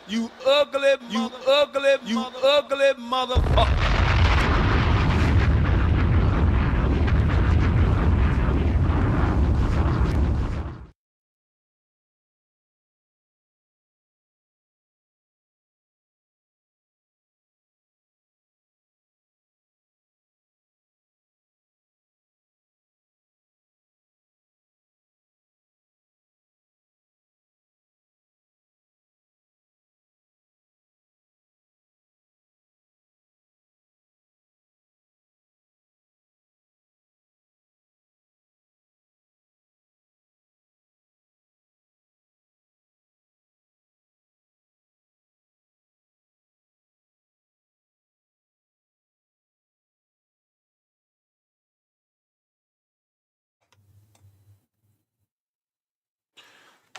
You ugly motherfucker.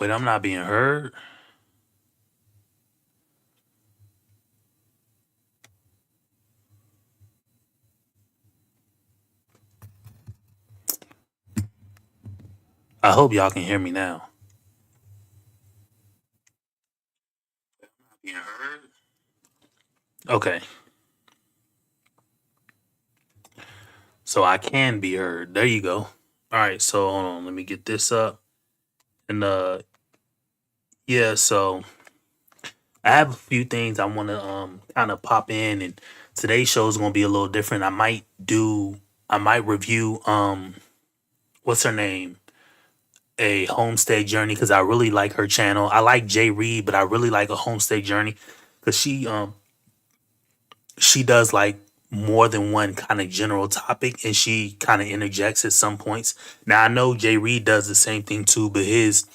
Wait, I'm not being heard. I hope y'all can hear me now. Being heard? Okay, so I can be heard. There you go. All right, so hold on. Let me get this up. And yeah, so I have a few things I want to kind of pop in, and today's show is gonna be a little different. I might review what's her name, a homestay journey, because I really like her channel. I like Jay Reed, but I really like a homestay journey because she does like more than one kind of general topic, and she kind of interjects at some points. Now I know Jay Reed does the same thing too, but his,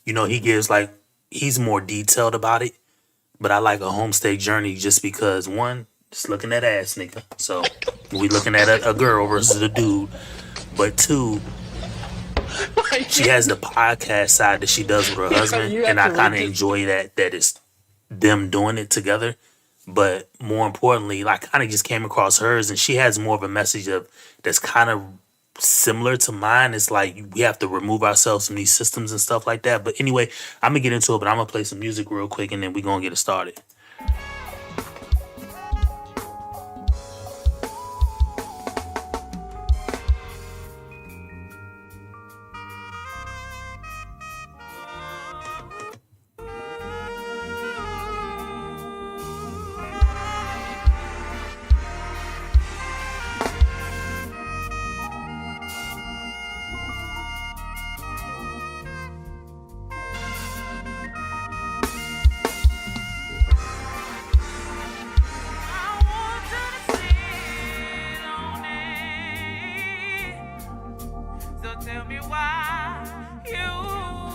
he gives like, he's more detailed about it. But I like a homestay journey just because, one, just looking at ass nigga, so we looking at a girl versus a dude. But two, she has the podcast side that she does with her husband, and I kind of enjoy that it's them doing it together. But more importantly, I kind of just came across hers, and she has more of a message of that's kind of similar to mine. It's like we have to remove ourselves from these systems and stuff like that. But anyway, I'm gonna get into it, but I'm gonna play some music real quick, and then we're gonna get it started.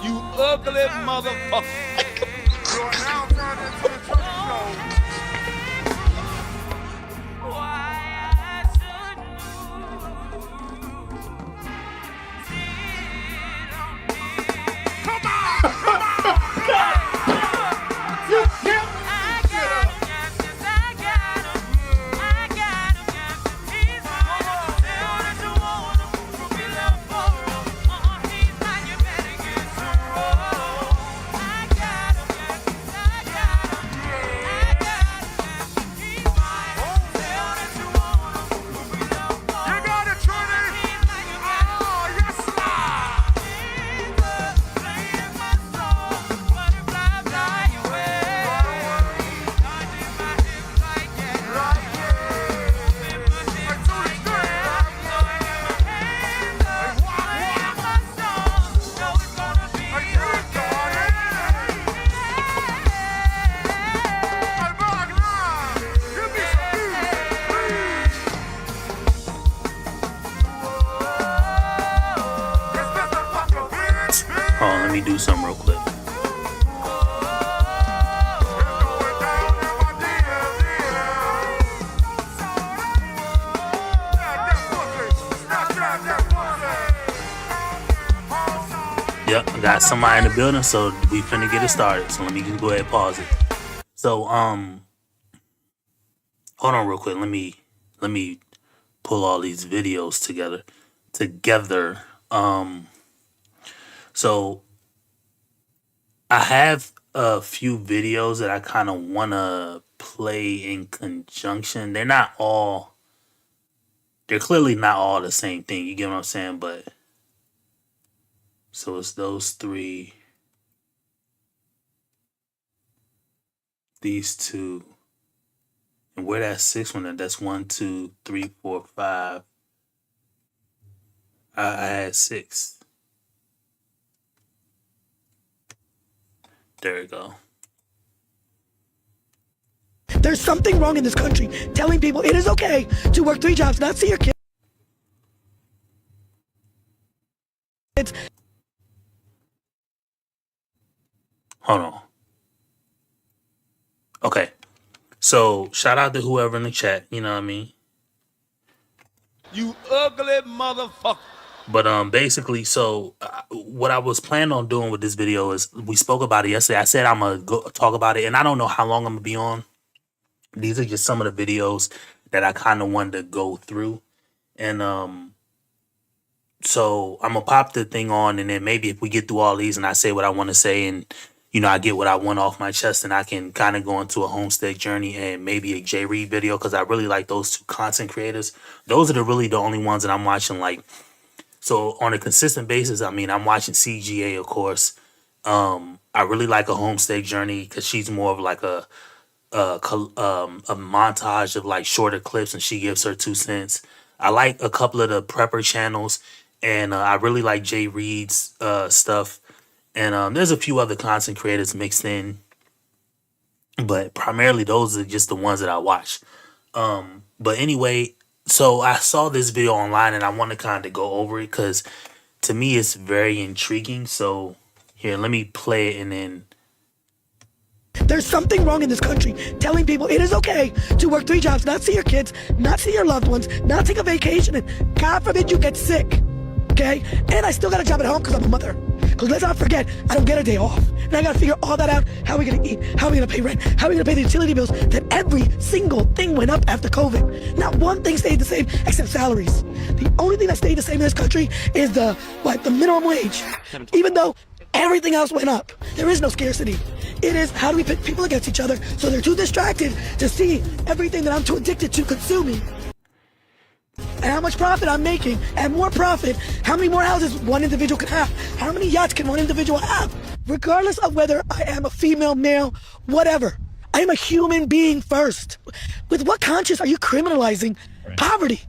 You ugly motherfucker. You are now turned into the truck show. You got it, Trinity. Oh, yes, Hold on, let me do something real quick. Yep, I got somebody in the building, so we finna get it started. So let me just go ahead and pause it. So hold on real quick. Let me pull all these videos together. So I have a few videos that I kind of want to play in conjunction. They're clearly not all the same thing. You get what I'm saying? But so it's those three, these two, and where that sixth one at? That's 1, 2, 3, 4, 5. I had 6. There we go. There's something wrong in this country telling people it is okay to work 3 jobs, not see your kids. Hold on. Okay. So shout out to whoever in the chat. You know what I mean? You ugly motherfucker. But basically, so what I was planning on doing with this video is we spoke about it yesterday. I said I'm gonna go talk about it, and I don't know how long I'm gonna be on. These are just some of the videos that I kind of wanted to go through, and so I'm gonna pop the thing on, and then maybe if we get through all these and I say what I want to say, and I get what I want off my chest, and I can kind of go into a homestead journey and maybe a J Reed video because I really like those two content creators. Those are really the only ones that I'm watching like. So on a consistent basis, I mean, I'm watching CGA, of course. I really like a homestead journey because she's more of like a montage of like shorter clips, and she gives her 2 cents. I like a couple of the prepper channels, and I really like Jay Reed's stuff. And there's a few other content creators mixed in, but primarily those are just the ones that I watch. But anyway, so I saw this video online, and I want to kind of go over it because to me it's very intriguing. So here, let me play it, and then There's something wrong in this country telling people it is okay to work 3 jobs, not see your kids, not see your loved ones, not take a vacation, and God forbid you get sick. Okay? And I still got a job at home because I'm a mother. Because let's not forget, I don't get a day off. And I got to figure all that out. How are we going to eat? How are we going to pay rent? How are we going to pay the utility bills? That every single thing went up after COVID. Not one thing stayed the same except salaries. The only thing that stayed the same in this country is the minimum wage. Even though everything else went up. There is no scarcity. It is how do we pit people against each other so they're too distracted to see everything that I'm too addicted to consuming. And how much profit I'm making, and more profit, how many more houses one individual can have, how many yachts can one individual have, regardless of whether I am a female, male, whatever. I am a human being first. With what conscience are you criminalizing poverty?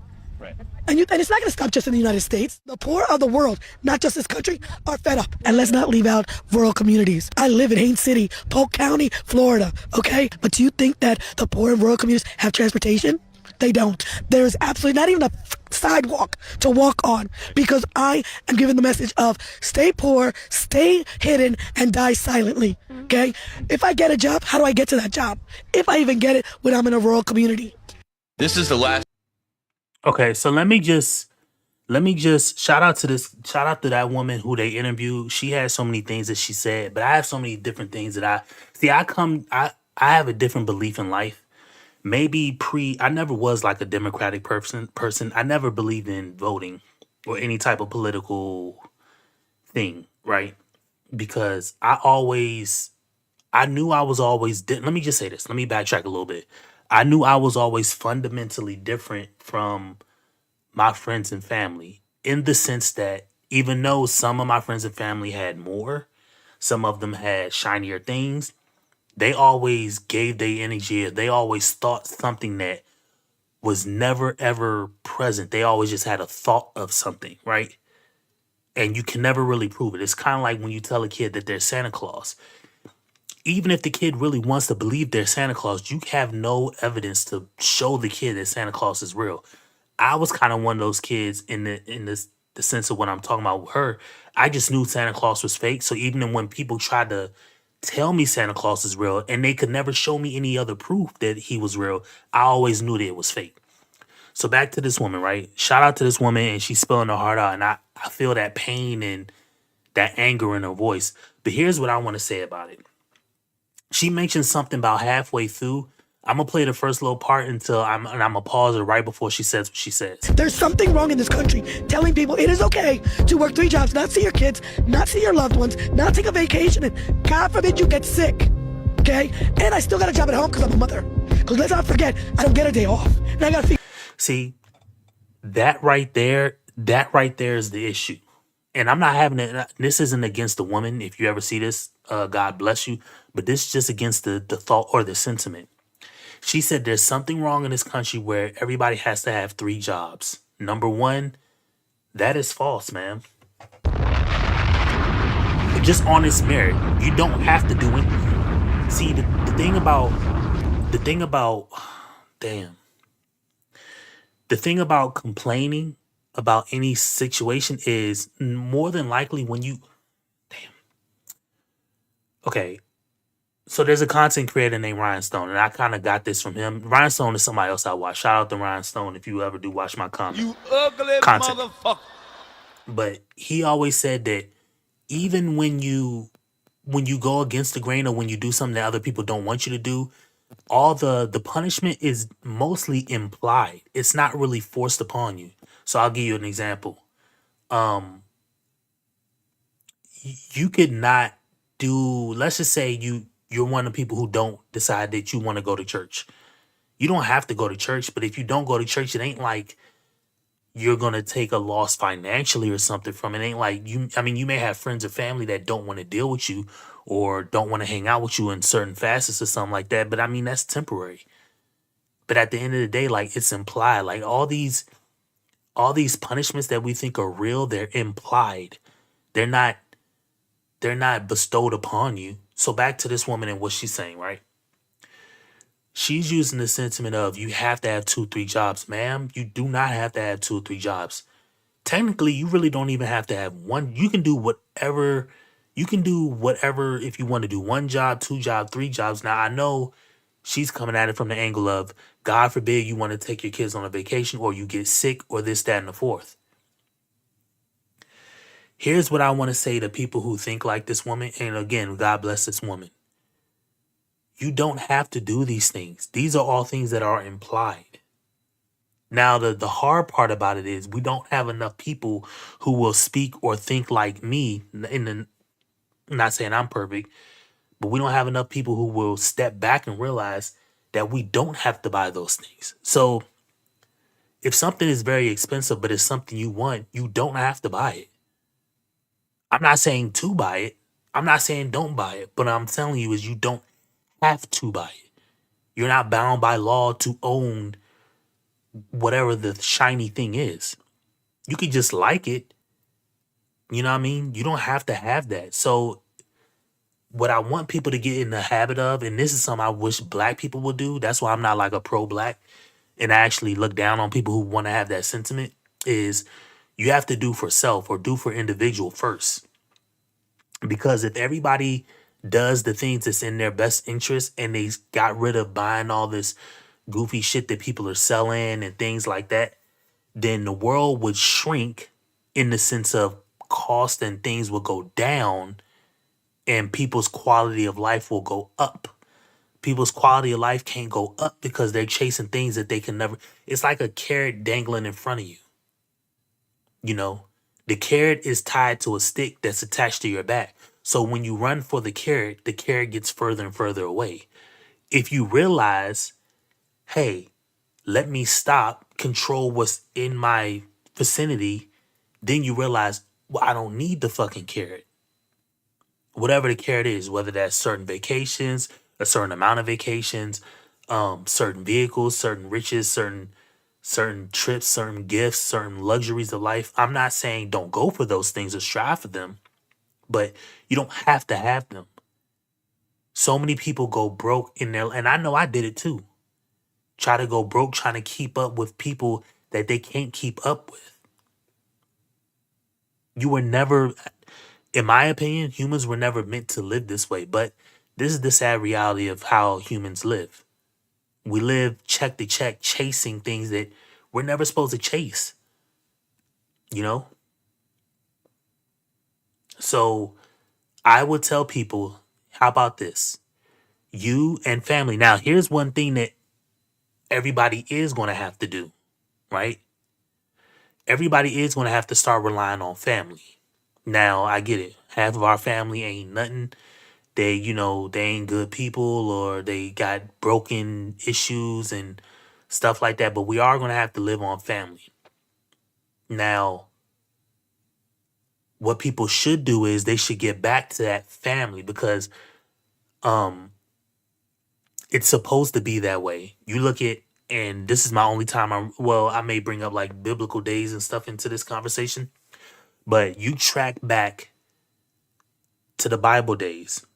And it's not going to stop just in the United States. The poor of the world, not just this country, are fed up. And let's not leave out rural communities. I live in Haines City, Polk County, Florida, okay? But do you think that the poor in rural communities have transportation? They don't. There is absolutely not even a sidewalk to walk on because I am giving the message of stay poor, stay hidden, and die silently, okay? If I get a job, how do I get to that job? If I even get it when I'm in a rural community. This is the last. okay, so let me just shout out to that woman who they interviewed. She had so many things that she said, but I have so many different things that I have a different belief in life. Maybe I never was like a Democratic person. I never believed in voting or any type of political thing, right? Because I knew I was always let me just say this. Let me backtrack a little bit. I knew I was always fundamentally different from my friends and family in the sense that even though some of my friends and family had more, some of them had shinier things, they always gave their energy. They always thought something that was never ever present. They always just had a thought of something, right? And you can never really prove it. It's kind of like when you tell a kid that they're Santa Claus. Even if the kid really wants to believe they're Santa Claus, you have no evidence to show the kid that Santa Claus is real. I was kind of one of those kids in the sense of what I'm talking about with her. I just knew Santa Claus was fake. So even when people tried to tell me Santa Claus is real and they could never show me any other proof that he was real, I always knew that it was fake. So back to this woman, right? Shout out to this woman, and she's spilling her heart out, and I feel that pain and that anger in her voice. But here's what I want to say about it. She mentioned something about halfway through I'm gonna play the first little part until I'm gonna pause it right before she says what she says. There's something wrong in this country telling people it is okay to work 3 jobs, not see your kids, not see your loved ones, not take a vacation, and God forbid you get sick. Okay? And I still got a job at home because I'm a mother. Because let's not forget, I don't get a day off. And I got to figure. See, that right there is the issue. And I'm not having it. This isn't against the woman. If you ever see this, God bless you. But this is just against the thought or the sentiment. She said there's something wrong in this country where everybody has to have 3 jobs. Number one, that is false, man. Just on its merit, you don't have to do it. See, the thing about, damn. The thing about complaining about any situation is more than likely when you, okay, so there's a content creator named Ryan Stone, and I kind of got this from him. Ryan Stone is somebody else I watch. Shout out to Ryan Stone if you ever do watch my You ugly content. motherfucker. But he always said that even when you go against the grain or when you do something that other people don't want you to do, all the punishment is mostly implied. It's not really forced upon you. So I'll give you an example. You could not do, let's just say you're one of the people who don't decide that you want to go to church. You don't have to go to church, but if you don't go to church, it ain't like you're gonna take a loss financially or something from it. Ain't like you may have friends or family that don't want to deal with you or don't want to hang out with you in certain facets or something like that. But I mean that's temporary. But at the end of the day, like it's implied. Like all these punishments that we think are real, they're implied. They're not bestowed upon you. So back to this woman and what she's saying, right? She's using the sentiment of you have to have 2, 3 jobs. Ma'am, you do not have to have 2 or 3 jobs. Technically, you really don't even have to have one. You can do whatever. You can do whatever if you want to do 1 job, 2 jobs, 3 jobs. Now, I know she's coming at it from the angle of God forbid you want to take your kids on a vacation or you get sick or this, that, and the fourth. Here's what I want to say to people who think like this woman. And again, God bless this woman. You don't have to do these things. These are all things that are implied. Now, the hard part about it is we don't have enough people who will speak or think like me. I'm not saying I'm perfect, but we don't have enough people who will step back and realize that we don't have to buy those things. So if something is very expensive, but it's something you want, you don't have to buy it. I'm not saying to buy it. I'm not saying don't buy it. But I'm telling you is you don't have to buy it. You're not bound by law to own whatever the shiny thing is. You could just like it. You know what I mean? You don't have to have that. So what I want people to get in the habit of, and this is something I wish black people would do. That's why I'm not like a pro-black and I actually look down on people who want to have that sentiment is you have to do for self or do for individual first. Because if everybody does the things that's in their best interest and they got rid of buying all this goofy shit that people are selling and things like that, then the world would shrink in the sense of cost and things will go down and people's quality of life will go up. People's quality of life can't go up because they're chasing things that they can never. It's like a carrot dangling in front of you. You know, the carrot is tied to a stick that's attached to your back. So when you run for the carrot gets further and further away. If you realize, hey, let me stop, control what's in my vicinity, then you realize, well, I don't need the fucking carrot. Whatever the carrot is, whether that's certain vacations, a certain amount of vacations, certain vehicles, certain riches, certain trips, certain gifts, certain luxuries of life. I'm not saying don't go for those things or strive for them, but you don't have to have them. So many people go broke in their, and I know I did it too. Try to go broke trying to keep up with people that they can't keep up with. You were never, in my opinion, humans were never meant to live this way, but this is the sad reality of how humans live. We live check to check, chasing things that we're never supposed to chase. You know? So I would tell people, how about this? You and family. Now, here's one thing that everybody is going to have to do, right? Everybody is going to have to start relying on family. Now, I get it. Half of our family ain't nothing. They, they ain't good people, or they got broken issues and stuff like that. But we are going to have to live on family. Now, what people should do is they should get back to that family, because it's supposed to be that way. You look at, and this is my only time I may bring up like biblical days and stuff into this conversation, but you track back to the Bible days.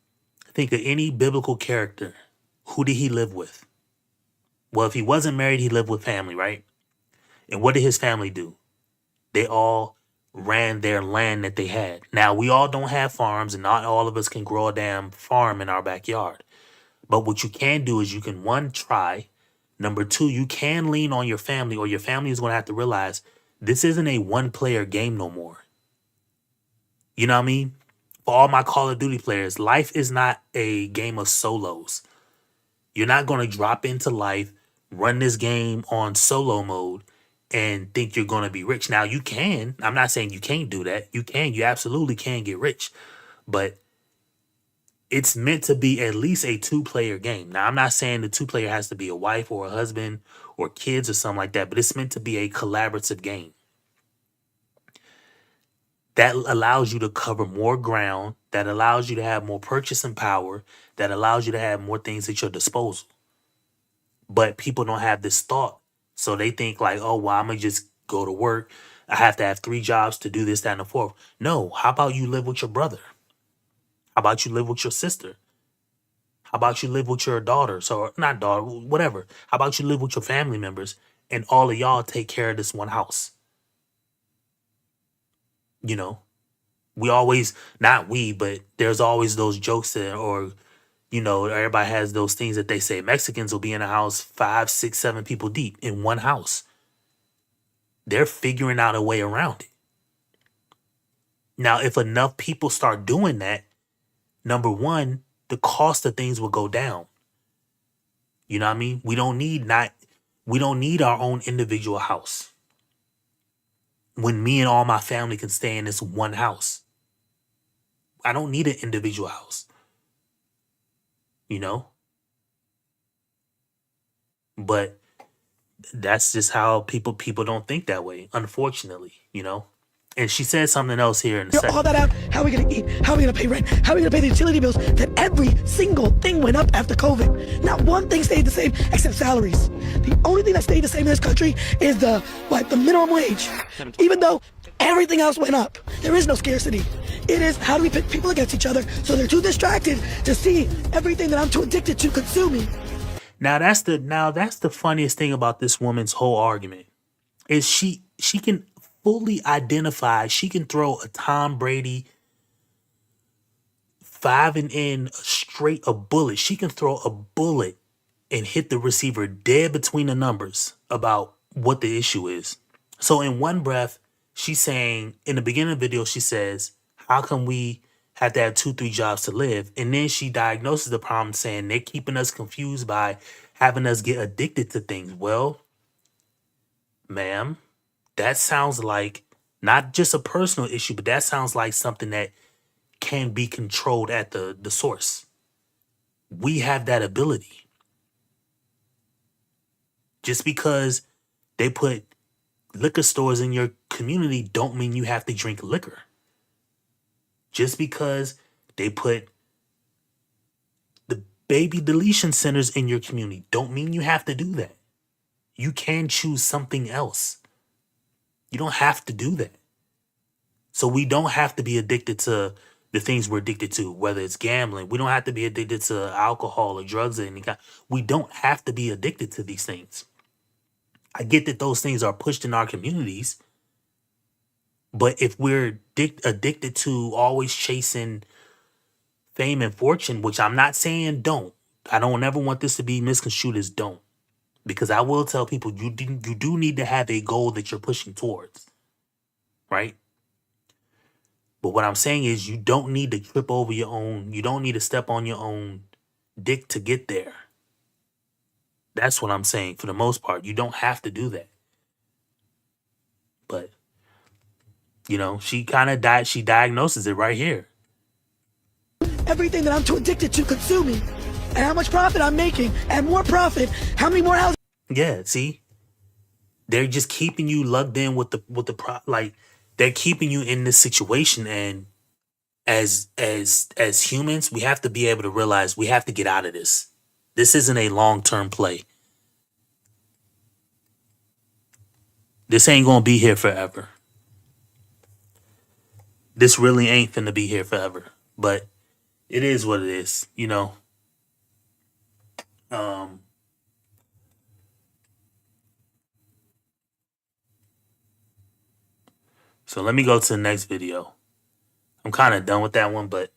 Think of any biblical character. Who did he live with? Well, if he wasn't married, he lived with family, right? And what did his family do? They all ran their land that they had. Now, we all don't have farms, and not all of us can grow a damn farm in our backyard. But what you can do is you can, one, try. Number two, you can lean on your family, or your family is going to have to realize this isn't a one-player game no more. You know what I mean? For all my Call of Duty players, life is not a game of solos. You're not going to drop into life, run this game on solo mode, and think you're going to be rich. Now, you can. I'm not saying you can't do that. You can. You absolutely can get rich. But it's meant to be at least a two-player game. Now, I'm not saying the two-player has to be a wife or a husband or kids or something like that, but it's meant to be a collaborative game. That allows you to cover more ground, that allows you to have more purchasing power, that allows you to have more things at your disposal. But people don't have this thought. So they think like, oh, well, I'm going to just go to work. I have to have 3 jobs to do this, that, and the fourth. No, how about you live with your brother? How about you live with your sister? How about you live with your daughters, or not daughter, whatever? How about you live with your family members and all of y'all take care of this one house? You know, we always, not we, but there's always those jokes that, or, everybody has those things that they say Mexicans will be in a house 5, 6, 7 people deep in one house. They're figuring out a way around it. Now, if enough people start doing that, number one, the cost of things will go down. You know what I mean? We don't need our own individual house. When me and all my family can stay in this one house. I don't need an individual house. But that's just how people don't think that way, unfortunately, And she said something else here in a second. All that out. How are we going to eat? How are we going to pay rent? How are we going to pay the utility bills? That every single thing went up after COVID. Not one thing stayed the same except salaries. The only thing that stayed the same in this country is the minimum wage. Even though everything else went up. There is no scarcity. It is, how do we pit people against each other so they're too distracted to see everything that I'm too addicted to consuming. Now that's the funniest thing about this woman's whole argument. Is she can fully identify, she can throw a Tom Brady 5 and in straight a bullet. She can throw a bullet and hit the receiver dead between the numbers about what the issue is. So in one breath, she's saying, in the beginning of the video, she says, how come we have to have 2, 3 jobs to live? And then she diagnoses the problem saying they're keeping us confused by having us get addicted to things. Well, ma'am, that sounds like not just a personal issue, but that sounds like something that can be controlled at the source. We have that ability. Just because they put liquor stores in your community don't mean you have to drink liquor. Just because they put the baby deletion centers in your community don't mean you have to do that. You can choose something else. You don't have to do that. So we don't have to be addicted to the things we're addicted to, whether it's gambling. We don't have to be addicted to alcohol or drugs or any kind. We don't have to be addicted to these things. I get that those things are pushed in our communities. But if we're addicted to always chasing fame and fortune, which I'm not saying don't. I don't ever want this to be misconstrued as don't. Because I will tell people you do need to have a goal that you're pushing towards. Right? But what I'm saying is you don't need to trip over your own. You don't need to step on your own dick to get there. That's what I'm saying. For the most part, you don't have to do that. But she kind of died. She diagnoses it right here. Everything that I'm too addicted to consuming, and how much profit I'm making, and more profit, how many more houses. Yeah, see, they're just keeping you lugged in with like they're keeping you in this situation, and as humans, we have to be able to realize we have to get out of this. This isn't a long-term play. This ain't gonna be here forever. This really ain't finna be here forever. But it is what it is, So let me go to the next video. I'm kind of done with that one, but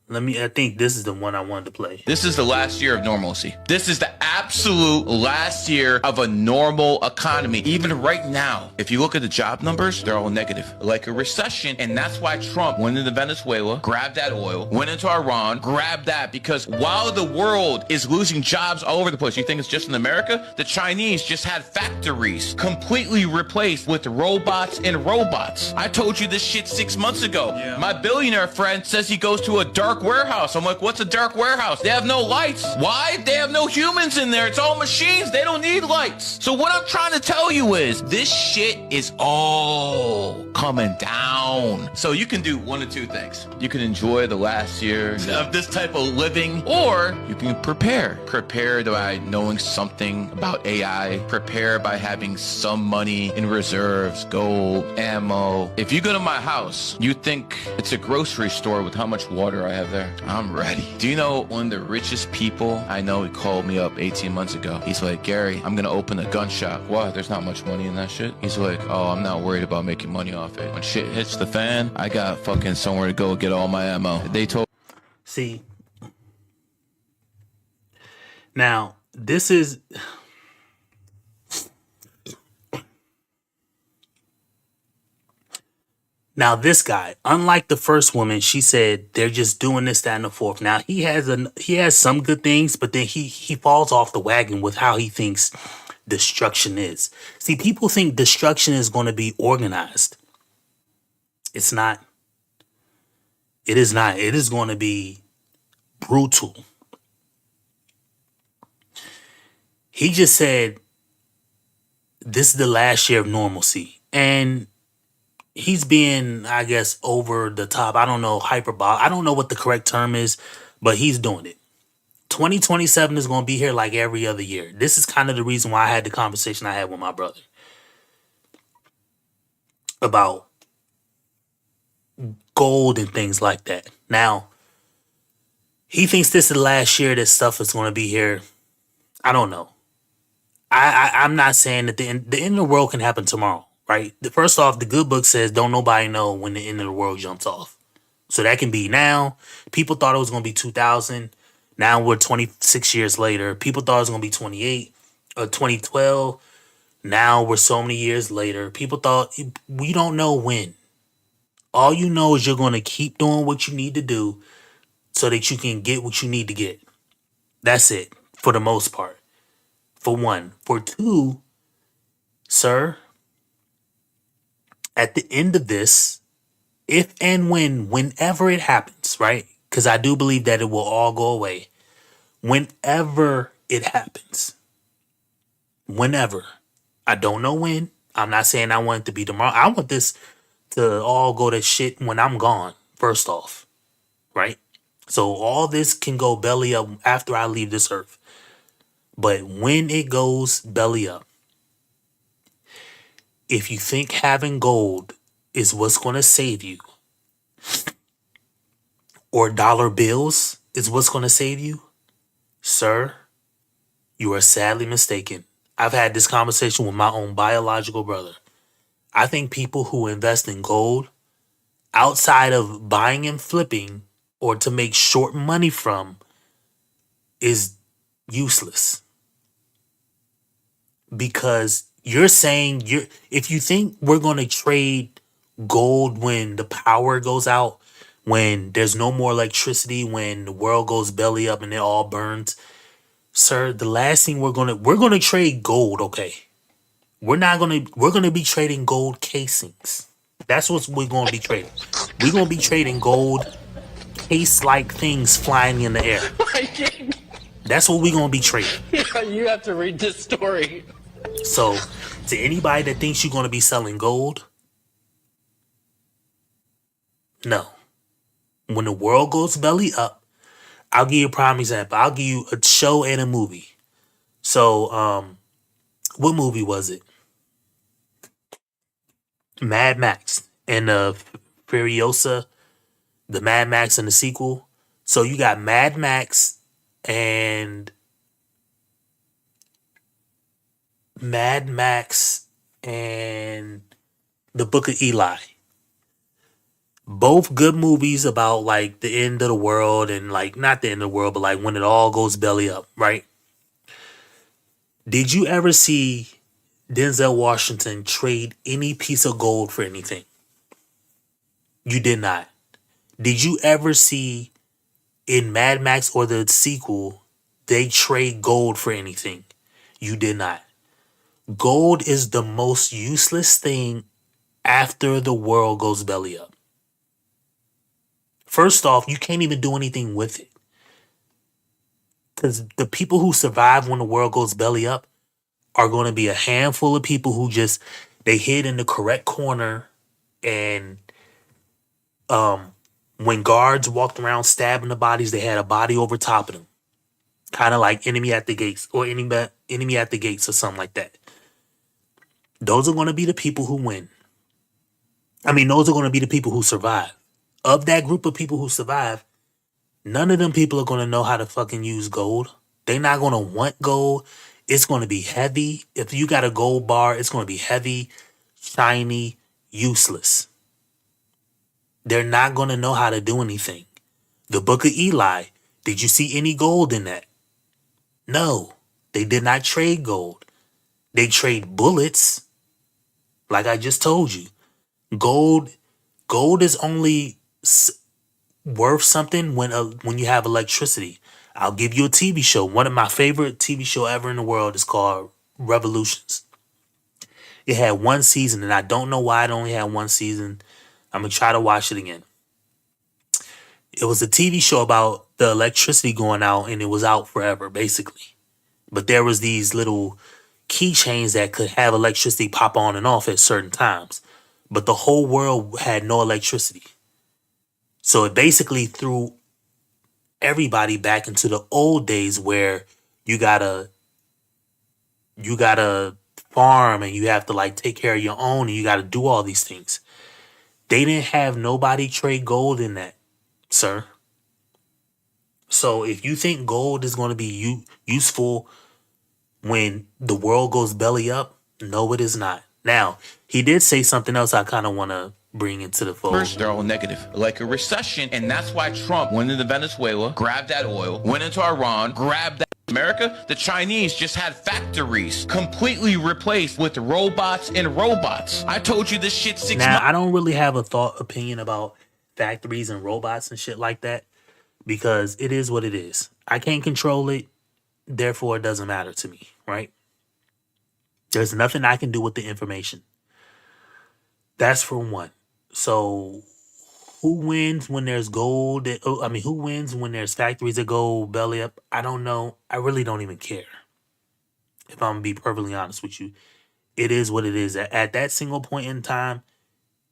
I think this is the one I wanted to play. This is the last year of normalcy. This is the absolute last year of a normal economy. Even right now, if you look at the job numbers, they're all negative, like a recession. And that's why Trump went into Venezuela, grabbed that oil, went into Iran, grabbed that, because while the world is losing jobs all over the place, you think it's just in America? The Chinese just had factories completely replaced with robots and robots. I told you this shit 6 months ago. Yeah. My billionaire friend says he goes to a dark warehouse. I'm like, what's a dark warehouse? They have no lights. Why? They have no humans in there. It's all machines. They don't need lights. So what I'm trying to tell you is this shit is all coming down. So you can do one of two things. You can enjoy the last year of this type of living, or you can prepare. Prepare by knowing something about AI. Prepare by having some money in reserves, gold, ammo. If you go to my house, you think it's a grocery store with how much water I have there. I'm ready. Do you know one of the richest people I know? He called me up 18 months ago. He's like, Gary, I'm gonna open a gun shop. Why? There's not much money in that shit. He's like, oh, I'm not worried about making money off it. When shit hits the fan, I got fucking somewhere to go get all my ammo. They told. See, now this is. Now this guy, unlike the first woman, she said they're just doing this, that, and the fourth. Now he has some good things, but then he falls off the wagon with how he thinks destruction is. See, people think destruction is going to be organized. It's not. It is not. It is going to be brutal. He just said this is the last year of normalcy, and he's being, I guess, over the top. I don't know, hyperbolic. I don't know what the correct term is, but he's doing it. 2027 is going to be here like every other year. This is kind of the reason why I had the conversation I had with my brother about gold and things like that. Now, he thinks this is the last year that stuff is going to be here. I don't know. I'm not saying that the end of the world can happen tomorrow. Right? First off, the good book says don't nobody know when the end of the world jumps off. So that can be now. People thought it was going to be 2000. Now we're 26 years later. People thought it was going to be 28 or 2012. Now we're so many years later. People thought, we don't know when. All you know is you're going to keep doing what you need to do so that you can get what you need to get. That's it, for the most part. For one. For two, sir, at the end of this, if and whenever it happens, right? Because I do believe that it will all go away. Whenever it happens. Whenever. I don't know when. I'm not saying I want it to be tomorrow. I want this to all go to shit when I'm gone, first off. Right? So all this can go belly up after I leave this earth. But when it goes belly up, if you think having gold is what's going to save you, or dollar bills is what's going to save you, sir, you are sadly mistaken. I've had this conversation with my own biological brother. I think people who invest in gold outside of buying and flipping or to make short money from is useless. Because you're saying if you think we're going to trade Gold when the power goes out, when there's no more electricity, when the world goes belly up and it all burns. Sir, the last thing we're gonna trade gold, okay? We're gonna be trading gold casings. That's what we're gonna be trading. We're gonna be trading gold case like things flying in the air. That's what we're gonna be trading. You have to read this story. So to anybody that thinks you're gonna be selling gold, no. When the world goes belly up, I'll give you a prime example. I'll give you a show and a movie. So, what movie was it? Mad Max and Furiosa, the Mad Max and the sequel. So you got Mad Max and the Book of Eli. Both good movies about like the end of the world and like not the end of the world, but like when it all goes belly up, right? Did you ever see Denzel Washington trade any piece of gold for anything? You did not. Did you ever see in Mad Max or the sequel they trade gold for anything? You did not. Gold is the most useless thing after the world goes belly up. First off, you can't even do anything with it. Because the people who survive when the world goes belly up are going to be a handful of people who just, they hid in the correct corner. And when guards walked around stabbing the bodies, they had a body over top of them. Kind of like Enemy at the Gates or Enemy at the Gates or something like that. Those are going to be the people who win. I mean, those are going to be the people who survive. Of that group of people who survive, none of them people are going to know how to fucking use gold. They're not going to want gold. It's going to be heavy. If you got a gold bar, it's going to be heavy, shiny, useless. They're not going to know how to do anything. The Book of Eli, did you see any gold in that? No, they did not trade gold. They trade bullets. Like I just told you, gold is only worth something when you have electricity. I'll give you a TV show. One of my favorite TV show ever in the world is called Revolutions. It had one season, and I don't know why it only had one season. I'm gonna try to watch it again. It was a TV show about the electricity going out, and it was out forever, basically. But there was these little keychains that could have electricity pop on and off at certain times. But the whole world had no electricity. So it basically threw everybody back into the old days where you gotta farm and you have to like take care of your own and you gotta do all these things. They didn't have nobody trade gold in that, sir. So if you think gold is going to be useful when the world goes belly up, no, it is not. Now, he did say something else I kind of want to bring into the fold. First, they're all negative, like a recession, and that's why Trump went into Venezuela, grabbed that oil, went into Iran, grabbed that. America, the Chinese just had factories completely replaced with robots and robots. I told you this shit 6 months. Now, I don't really have a opinion about factories and robots and shit like that because it is what it is. I can't control it, therefore it doesn't matter to me, right? There's nothing I can do with the information. That's for one. So who wins when there's gold? Who wins when there's factories that go belly up? I don't know. I really don't even care. If I'm going to be perfectly honest with you, it is what it is. At that single point in time,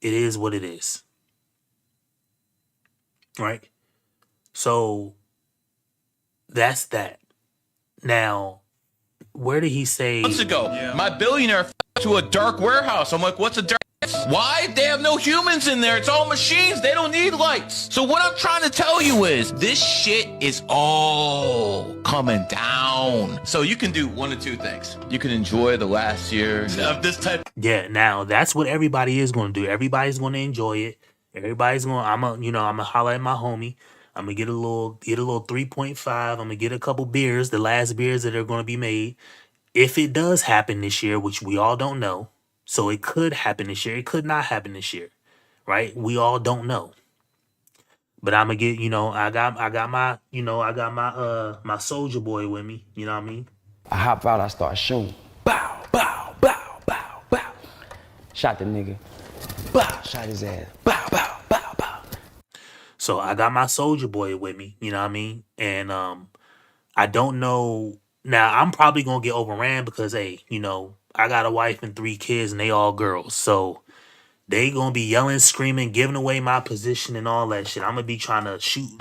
it is what it is. Right? So that's that. Now, where did he say? Months ago, my billionaire to a dark warehouse. I'm like, what's a dark? Why? They have no humans in there. It's all machines. They don't need lights. So what I'm trying to tell you is this shit is all coming down. So you can do one of two things. You can enjoy the last year of this type. Yeah, now that's what everybody is going to do. Everybody's going to enjoy it. Everybody's going. I'm gonna holler at my homie. I'm gonna get a little 3.5. I'm gonna get a couple beers, the last beers that are going to be made. If it does happen this year, which we all don't know. So it could happen this year. It could not happen this year. right? We all don't know. But I'm gonna get, I got my, my soldier boy with me. You know what I mean? I hop out, I start shooting. Bow, bow, bow, bow, bow. Shot the nigga. Bow, shot his ass. Bow, bow, bow, bow. So I got my soldier boy with me. You know what I mean? And I don't know. Now I'm probably gonna get overran because hey, I got a wife and 3 kids and they all girls. So they gonna be yelling, screaming, giving away my position and all that shit. I'm gonna be trying to shoot.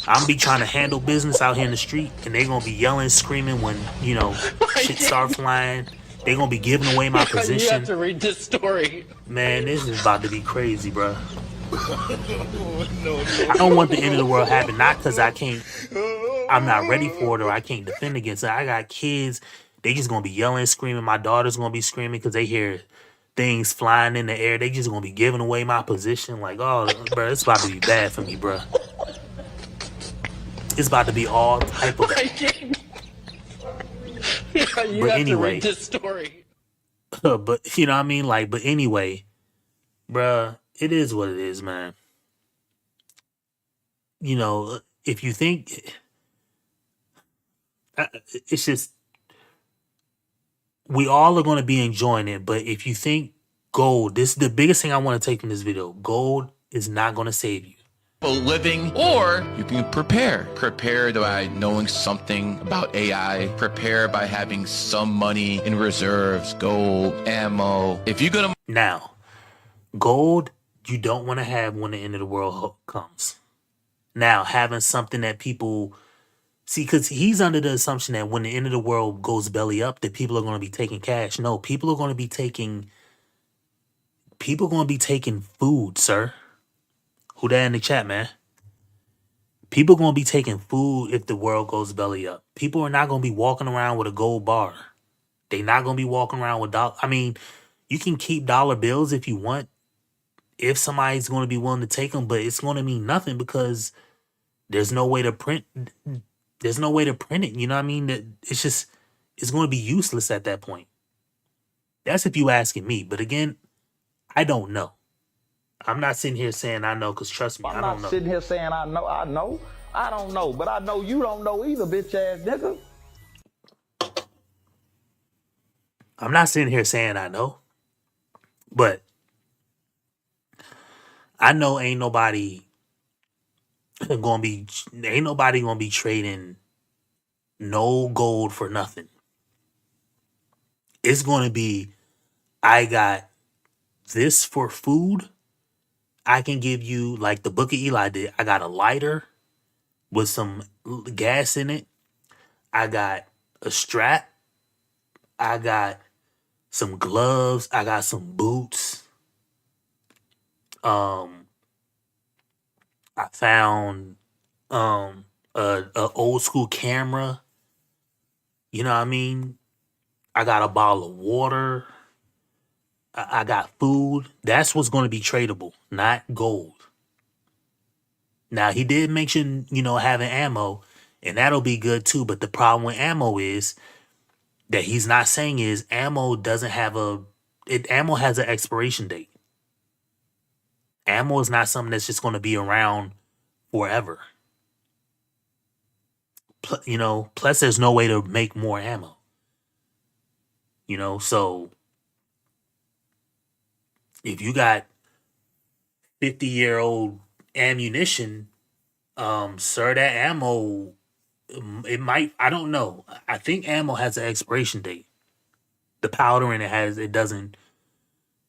I'm gonna be trying to handle business out here in the street, and they gonna be yelling, screaming when shit start flying. They gonna be giving away my You position. have to read this story. Man, this is about to be crazy, bro. I don't want the end of the world happen. Not because I'm not ready for it or I can't defend against it. I got kids. They just gonna be yelling, screaming. My daughter's gonna be screaming because they hear things flying in the air. They just gonna be giving away my position. Like, oh, bro, it's about to be bad for me, bro. It's about to be all type of bad. You But have anyway. to read this story. But you know what I mean? Like, but anyway, bruh, it is what it is, man. If you think it's just we all are going to be enjoying it, but if you think gold, this is the biggest thing I want to take from this video. Gold is not going to save you. Living, or you can prepare by knowing something about AI, prepare by having some money in reserves, gold, ammo. If you're gonna Now, gold you don't want to have when the end of the world comes. Now, having something that people see, because he's under the assumption that when the end of the world goes belly up, that people are going to be taking cash. No, people are going to be taking food, sir. Who that in the chat, man? People gonna be taking food if the world goes belly up. People are not gonna be walking around with a gold bar. They not gonna be walking around with dollar. I mean, you can keep dollar bills if you want, if somebody's gonna be willing to take them, but it's gonna mean nothing because there's no way to print. There's no way to print it. You know what I mean? It's gonna be useless at that point. That's if you asking me. But again, I don't know. I'm not sitting here saying I know, because trust me, I don't know. I'm not sitting here saying I know. I don't know, but I know you don't know either, bitch ass nigga. I'm not sitting here saying I know, but I know ain't nobody gonna be trading no gold for nothing. It's gonna be, I got this for food. I can give you, like the Book of Eli did. I got a lighter with some gas in it. I got a strap. I got some gloves. I got some boots. I found a old school camera. You know what I mean? I got a bottle of water. I got food. That's what's going to be tradable, not gold. Now, he did mention, having ammo, and that'll be good too. But the problem with ammo is that he's not saying is ammo doesn't have ammo has an expiration date. Ammo is not something that's just going to be around forever. Plus there's no way to make more ammo. So if you got 50-year-old ammunition, sir, that ammo, it might, I don't know. I think ammo has an expiration date. The powder in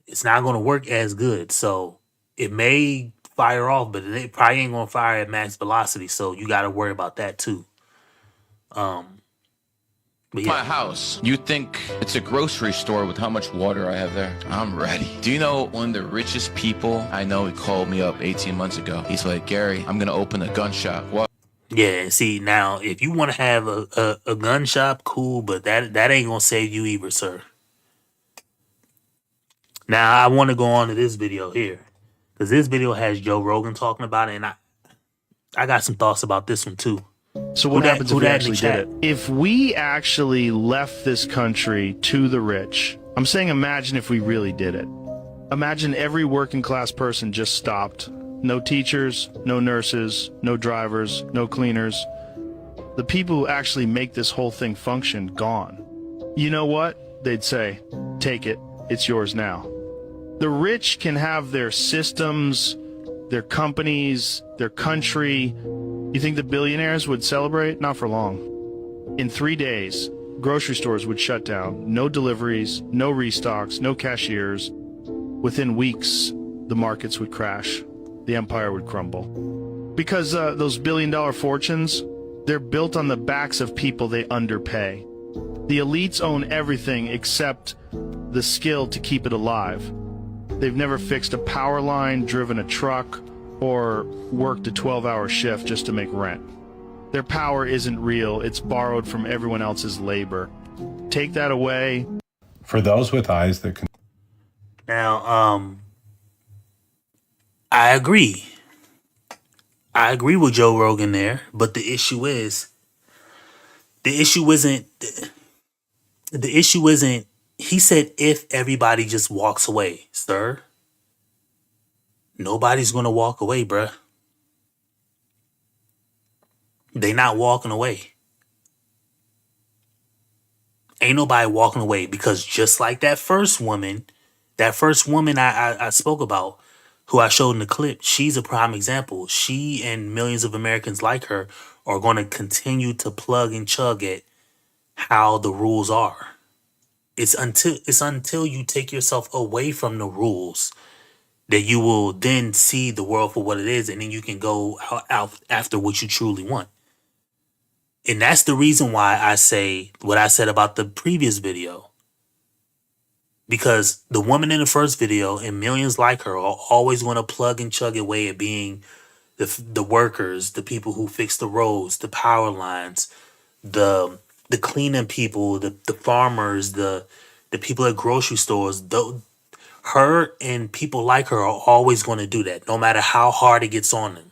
it's not going to work as good. So it may fire off, but it probably ain't going to fire at max velocity. So you got to worry about that too. But yeah. my house, you think it's a grocery store with how much water I have there? I'm ready. Do you know one of the richest people I know? He called me up 18 months ago. He's like, Gary, I'm gonna open a gun shop. What? Yeah, see, now if you want to have a gun shop, cool, but that ain't gonna save you either, sir. Now I want to go on to this video here, because this video has Joe Rogan talking about it, and I got some thoughts about this one too. So what happens if we actually did it? If we actually left this country to the rich, I'm saying imagine if we really did it. Imagine every working class person just stopped. No teachers, no nurses, no drivers, no cleaners. The people who actually make this whole thing function, gone. You know what? They'd say, take it, it's yours now. The rich can have their systems, their companies, their country. You think the billionaires would celebrate? Not for long. In 3 days, grocery stores would shut down. No deliveries, no restocks, no cashiers. Within weeks, the markets would crash. The empire would crumble. Because those billion-dollar fortunes, they're built on the backs of people they underpay. The elites own everything except the skill to keep it alive. They've never fixed a power line, driven a truck, or worked a 12-hour shift just to make rent. Their power isn't real. It's borrowed from everyone else's labor. Take that away. For those with eyes that can... Now, I agree. I agree with Joe Rogan there, but the issue isn't, he said if everybody just walks away, sir. Nobody's going to walk away, bruh. They not walking away. Ain't nobody walking away, because just like that first woman I spoke about, who I showed in the clip, she's a prime example. She and millions of Americans like her are going to continue to plug and chug at how the rules are. It's until you take yourself away from the rules that you will then see the world for what it is, and then you can go out after what you truly want. And that's the reason why I say what I said about the previous video. Because the woman in the first video and millions like her are always going to plug and chug away at being the workers, the people who fix the roads, the power lines, the cleaning people, the farmers, the people at grocery stores. Her and people like her are always going to do that, no matter how hard it gets on them.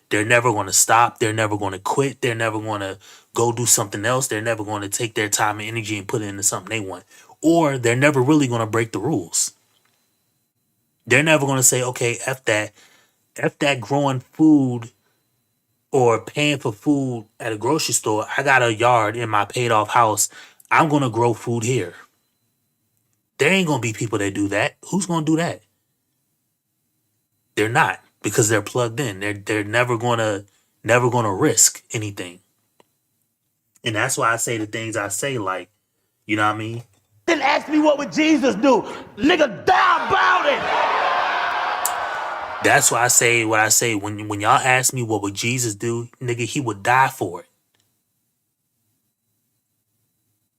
They're never going to stop. They're never going to quit. They're never going to go do something else. They're never going to take their time and energy and put it into something they want. Or they're never really going to break the rules. They're never going to say, okay, F that growing food or paying for food at a grocery store. I got a yard in my paid off house. I'm going to grow food here. There ain't going to be people that do that. Who's going to do that? They're not, because they're plugged in. They're never going to risk anything. And that's why I say the things I say, like, you know what I mean? Then ask me what would Jesus do? Nigga, die about it! That's why I say what I say. When y'all ask me what would Jesus do, nigga, he would die for it.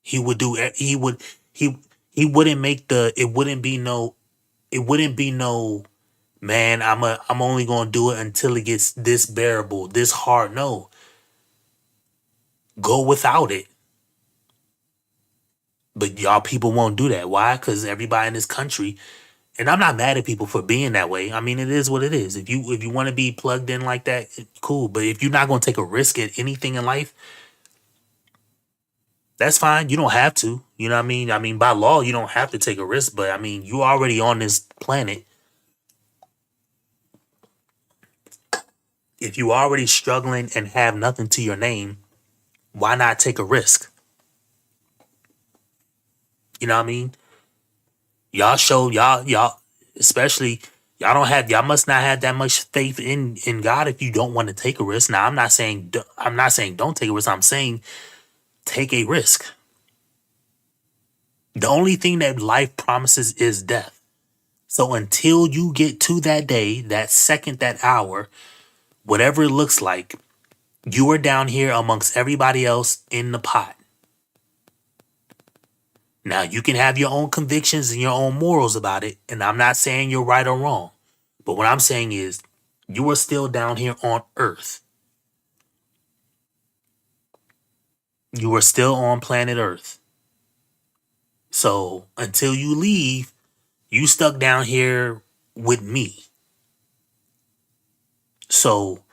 He would do. He wouldn't make the. It wouldn't be no. Man, I'm only gonna do it until it gets this bearable, this hard. No. Go without it. But y'all people won't do that. Why? Because everybody in this country, and I'm not mad at people for being that way. I mean, it is what it is. If you want to be plugged in like that, cool. But if you're not going to take a risk at anything in life, that's fine. You don't have to. You know what I mean? I mean, by law, you don't have to take a risk. But I mean, you're already on this planet. If you're already struggling and have nothing to your name, why not take a risk? You know what I mean? Y'all show y'all, especially y'all must not have that much faith in God if you don't want to take a risk. Now, I'm not saying don't take a risk. I'm saying take a risk. The only thing that life promises is death. So until you get to that day, that second, that hour, whatever it looks like, you are down here amongst everybody else in the pot. Now, you can have your own convictions and your own morals about it, and I'm not saying you're right or wrong. But what I'm saying is, you are still down here on Earth. You are still on planet Earth. So, until you leave, you stuck down here with me. So,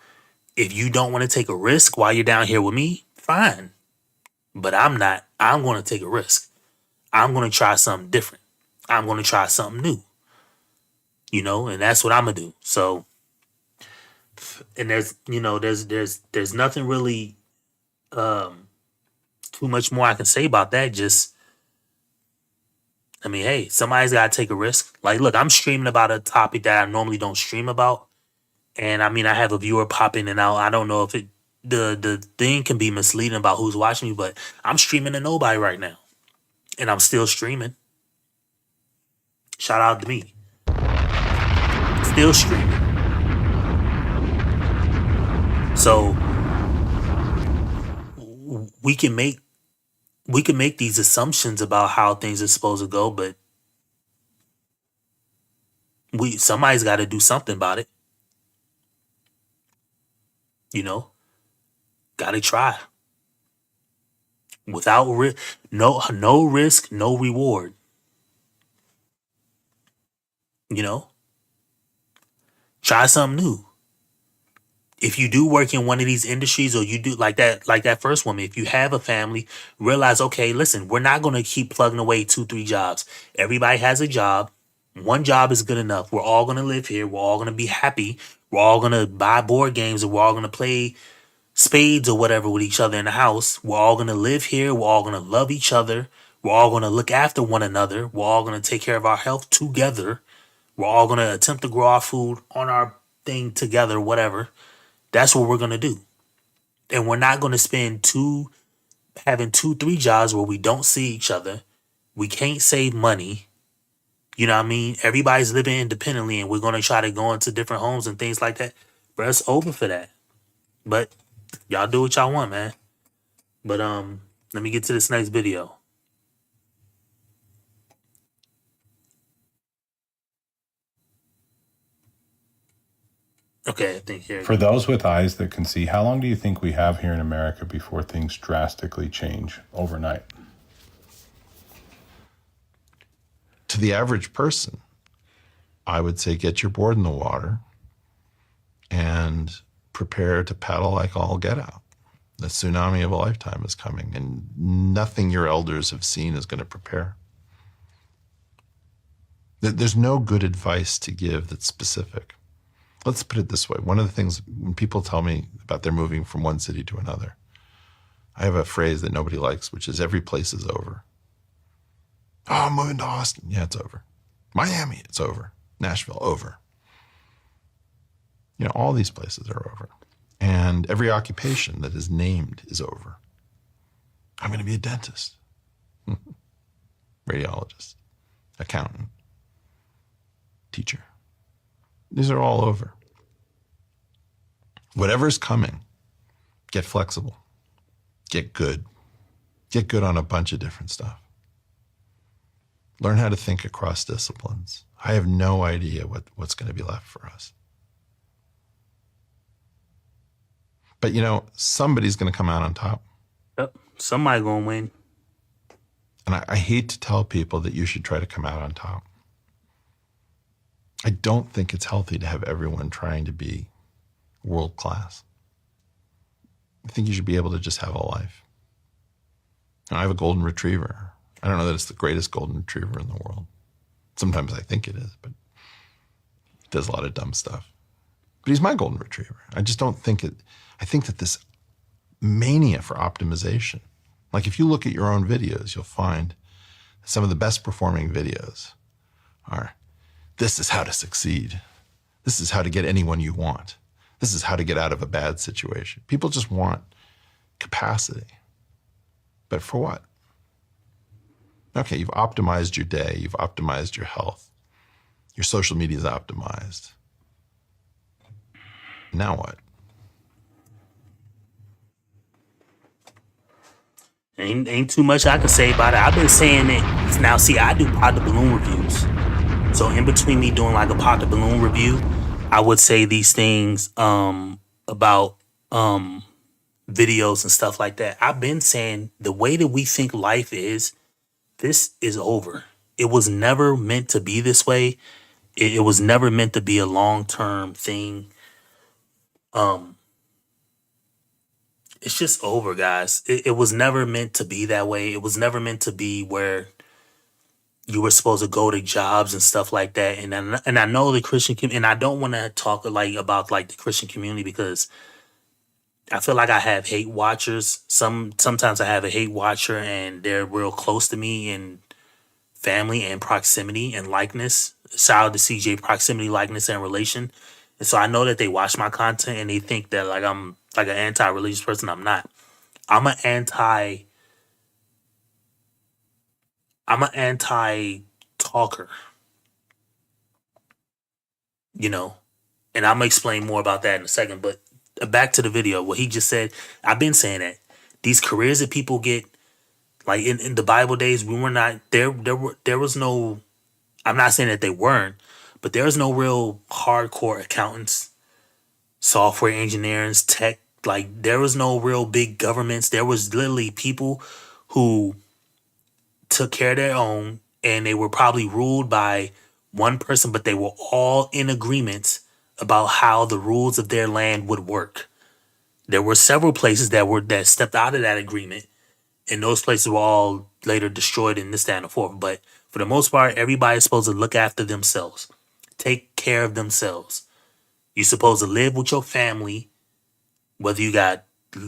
if you don't want to take a risk while you're down here with me, fine. But I'm not. I'm going to take a risk. I'm going to try something different. I'm going to try something new. and that's what I'm gonna do. So, and there's nothing really too much more I can say about that. Just, I mean, hey, somebody's got to take a risk. Like, look, I'm streaming about a topic that I normally don't stream about, and I mean, I have a viewer pop in and out. I don't know if the thing can be misleading about who's watching me, but I'm streaming to nobody right now, and I'm still streaming. Shout out to me, still streaming. So we can make these assumptions about how things are supposed to go, but somebody's got to do something about it. Got to try without no risk, no reward. Try something new. If you do work in one of these industries, or you do like that first woman, if you have a family, realize, okay, listen, we're not going to keep plugging away 2-3 jobs. Everybody has a job. One job is good enough. We're all going to live here. We're all going to be happy. We're all going to buy board games, and we're all going to play spades or whatever with each other in the house. We're all going to live here. We're all going to love each other. We're all going to look after one another. We're all going to take care of our health together. We're all going to attempt to grow our food on our thing together, whatever. That's what we're going to do. And we're not going to spend having 2-3 jobs where we don't see each other. We can't save money. You know what I mean? Everybody's living independently, and we're going to try to go into different homes and things like that. Bro, it's over for that. But y'all do what y'all want, man. But let me get to this next video. Okay, I think here. For those with eyes that can see, how long do you think we have here in America before things drastically change overnight? To the average person, I would say get your board in the water and prepare to paddle like all get out. The tsunami of a lifetime is coming, and nothing your elders have seen is going to prepare. There's no good advice to give that's specific. Let's put it this way. One of the things when people tell me about they're moving from one city to another, I have a phrase that nobody likes, which is every place is over. Oh, I'm moving to Austin. Yeah, it's over. Miami, it's over. Nashville, over. All these places are over. And every occupation that is named is over. I'm going to be a dentist, radiologist, accountant, teacher. These are all over. Whatever's coming, get flexible, get good on a bunch of different stuff. Learn how to think across disciplines. I have no idea what's going to be left for us. But somebody's going to come out on top. Yep, somebody going to win. And I hate to tell people that you should try to come out on top. I don't think it's healthy to have everyone trying to be world class. I think you should be able to just have a life. And I have a golden retriever. I don't know that it's the greatest golden retriever in the world. Sometimes I think it is, but he does a lot of dumb stuff. But he's my golden retriever. I just don't think it. I think that this mania for optimization, like if you look at your own videos, you'll find some of the best performing videos are, this is how to succeed. This is how to get anyone you want. This is how to get out of a bad situation. People just want capacity. But for what? Okay, you've optimized your day. You've optimized your health. Your social media is optimized. Now what? Ain't too much I can say about it. I've been saying it. Now, see, I do pod the balloon reviews. So in between me doing like a pod the balloon review, I would say these things about videos and stuff like that. I've been saying the way that we think life is, this is over. It was never meant to be this way. It was never meant to be a long-term thing. It's just over, guys. It was never meant to be that way. It was never meant to be where you were supposed to go to jobs and stuff like that. And I know the and I don't want to talk like about like the Christian community because I feel like I have hate watchers. Sometimes I have a hate watcher and they're real close to me in family and proximity and likeness. Shout out to CJ, proximity, likeness, and relation. And so I know that they watch my content and they think that like I'm like an anti-religious person. I'm not. I'm an anti. I'm an anti talker. You know, and I'm gonna explain more about that in a second. But back to the video, what he just said. I've been saying that these careers that people get, like in the Bible days, we were not there. There was no. I'm not saying that they weren't, but there was no real hardcore accountants, software engineers, tech. Like there was no real big governments. There was literally people who took care of their own, and they were probably ruled by one person, but they were all in agreement about how the rules of their land would work. There were several places that stepped out of that agreement, and those places were all later destroyed in this, that, and the fourth. But for the most part, everybody's supposed to look after themselves, take care of themselves. You're supposed to live with your family, whether you got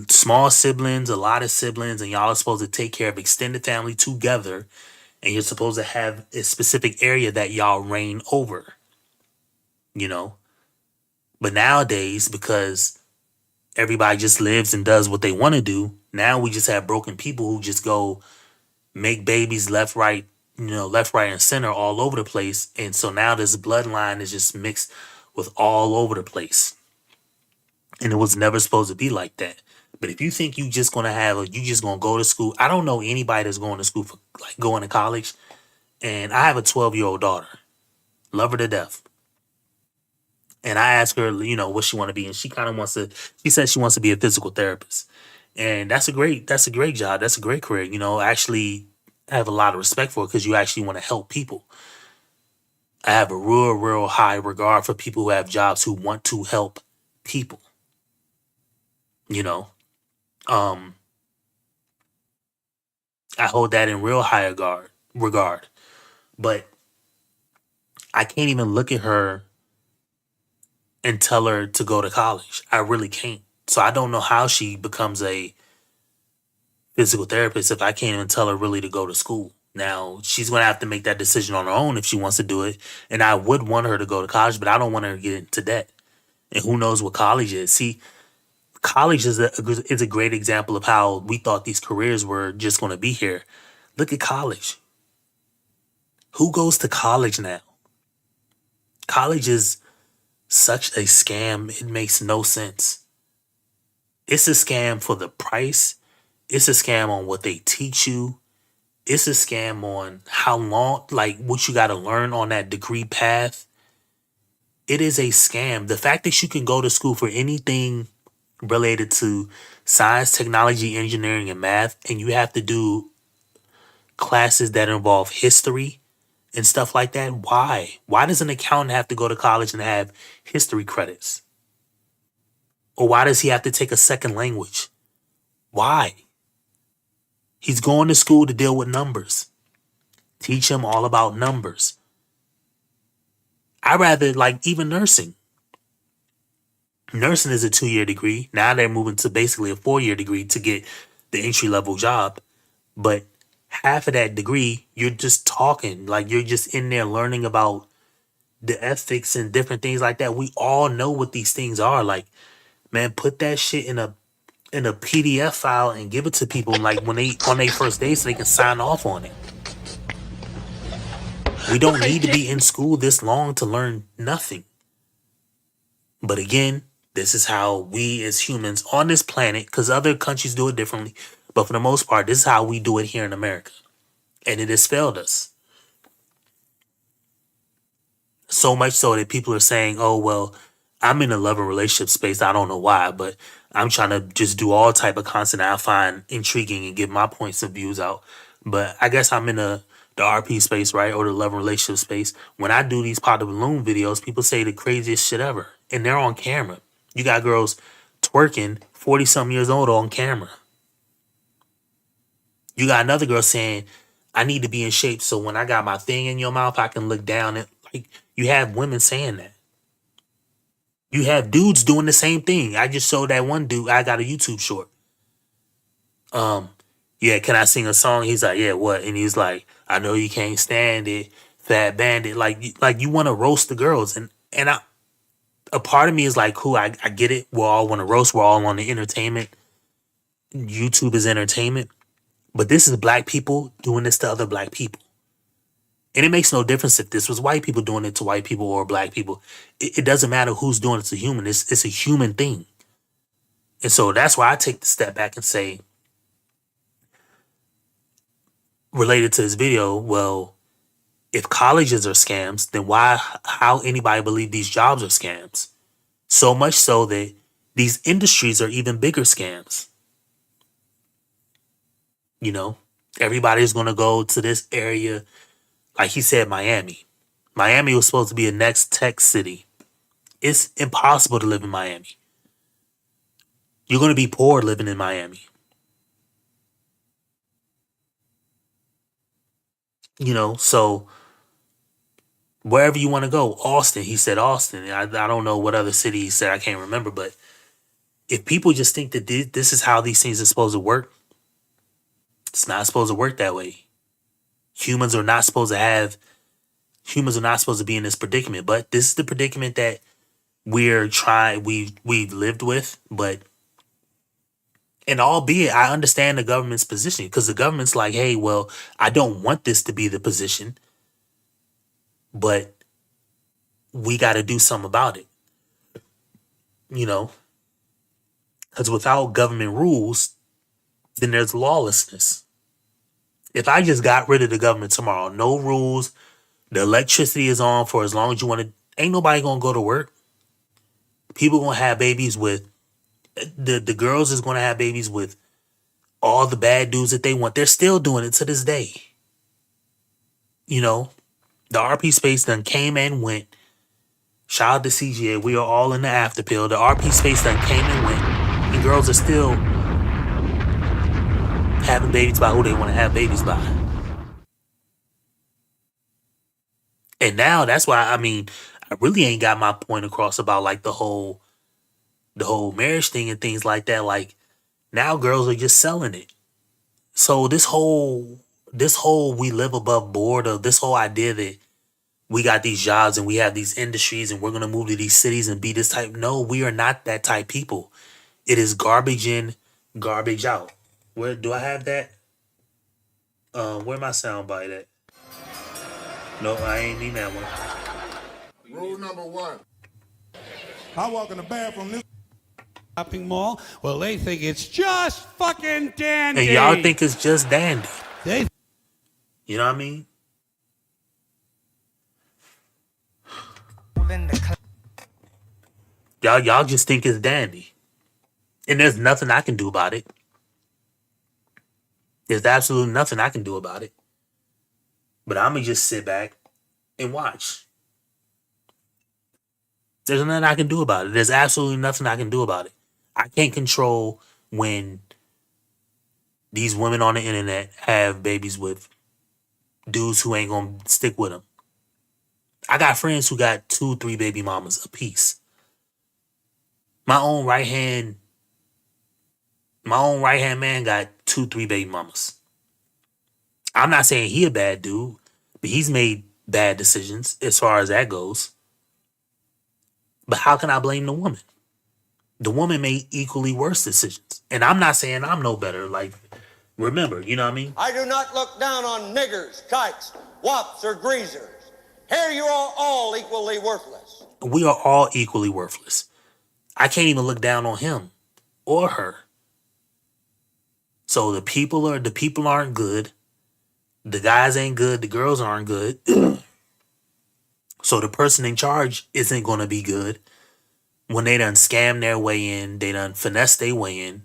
small siblings, a lot of siblings, and y'all are supposed to take care of extended family together. And you're supposed to have a specific area that y'all reign over, you know? But nowadays, because everybody just lives and does what they want to do, now we just have broken people who just go make babies left, right, left, right, and center all over the place. And so now this bloodline is just mixed with all over the place. And it was never supposed to be like that. But if you think you just gonna you just gonna go to school, I don't know anybody that's going to school for like going to college. And I have a 12-year-old daughter, love her to death. And I asked her, what she want to be, and she kind of wants to. She said she wants to be a physical therapist, and that's a great job. That's a great career. Actually, I have a lot of respect for it because you actually want to help people. I have a real high regard for people who have jobs who want to help people. Um, I hold that in real high regard. But I can't even look at her and tell her to go to college. I really can't. So I don't know how she becomes a physical therapist if I can't even tell her really to go to school. Now, she's going to have to make that decision on her own if she wants to do it. And I would want her to go to college, but I don't want her to get into debt. And who knows what college is. See, college is a great example of how we thought these careers were just going to be here. Look at college. Who goes to college now? College is such a scam. It makes no sense. It's a scam for the price. It's a scam on what they teach you. It's a scam on how long, like what you got to learn on that degree path. It is a scam. The fact that you can go to school for anything related to science, technology, engineering, and math, and you have to do classes that involve history and stuff like that. Why? Why does an accountant have to go to college and have history credits? Or why does he have to take a second language? Why? He's going to school to deal with numbers. Teach him all about numbers. I rather like even nursing. Nursing is a 2-year degree. Now they're moving to basically a 4-year degree to get the entry level job. But half of that degree, you're just talking. Like you're just in there learning about the ethics and different things like that. We all know what these things are. Like, man, put that shit in a PDF file and give it to people like when they on their first day so they can sign off on it. We don't need to be in school this long to learn nothing. But again, this is how we as humans on this planet, because other countries do it differently, but for the most part, this is how we do it here in America. And it has failed us. So much so that people are saying, oh, well, I'm in a loving relationship space. I don't know why, but I'm trying to just do all type of content I find intriguing and get my points of views out. But I guess I'm in the RP space, right? Or the loving relationship space. When I do these pot of balloon videos, people say the craziest shit ever. And they're on camera. You got girls twerking 40-something years old on camera. You got another girl saying, I need to be in shape so when I got my thing in your mouth, I can look down and like you have women saying that. You have dudes doing the same thing. I just showed that one dude. I got a YouTube short. Yeah, can I sing a song? He's like, yeah, what? And he's like, I know you can't stand it, fat bandit. Like you want to roast the girls, and a part of me is like, cool, I get it. We all want to roast. We're all on the entertainment. YouTube is entertainment, but this is black people doing this to other black people, and it makes no difference if this was white people doing it to white people or black people. It doesn't matter who's doing it to human. It's a human thing, and so that's why I take the step back and say, related to this video, well, if colleges are scams, then how anybody believe these jobs are scams? So much so that these industries are even bigger scams. You know, everybody's going to go to this area. Like he said, Miami. Miami was supposed to be a next tech city. It's impossible to live in Miami. You're going to be poor living in Miami. You know, so wherever you want to go, Austin, he said Austin. I don't know what other city he said. I can't remember. But if people just think that this is how these things are supposed to work, it's not supposed to work that way. Humans are not supposed to be in this predicament. But this is the predicament that we've lived with. But, and albeit I understand the government's position, because the government's like, hey, well, I don't want this to be the position, but we got to do something about it. You know, because without government rules, then there's lawlessness. If I just got rid of the government tomorrow, no rules, the electricity is on for as long as you want to, ain't nobody gonna go to work. People gonna have babies with the girls is gonna have babies with all the bad dudes that they want. They're still doing it to this day. You know, the RP space done came and went. Shout out to CGA. We are all in the after pill. The RP space done came and went. And girls are still having babies by who they want to have babies by. And now that's why, I mean, I really ain't got my point across about like the whole marriage thing and things like that. Like now girls are just selling it. So this whole we live above board, of this whole idea that we got these jobs and we have these industries and we're going to move to these cities and be this type. No, we are not that type people. It is garbage in, garbage out. Where do I have that? Where my soundbite at? No, I ain't mean that one. Rule number one. I walk in the bathroom this shopping mall. Well, they think it's just fucking dandy. And y'all think it's just dandy. They, you know what I mean? Y'all just think it's dandy. And there's nothing I can do about it. There's absolutely nothing I can do about it. But I'm going to just sit back and watch. There's nothing I can do about it. There's absolutely nothing I can do about it. I can't control when these women on the internet have babies with dudes who ain't going to stick with them. I got friends who got 2-3 baby mamas apiece. My own right hand man got 2-3 baby mamas. I'm not saying he a bad dude, but he's made bad decisions as far as that goes. But how can I blame the woman? The woman made equally worse decisions. And I'm not saying I'm no better. Like, remember, you know what I mean? I do not look down on niggers, kikes, wops, or greasers. Here you are all equally worthless. We are all equally worthless. I can't even look down on him or her. So the people aren't good. The guys ain't good. The girls aren't good. So the person in charge isn't going to be good. When they done scam their way in, they done finesse their way in.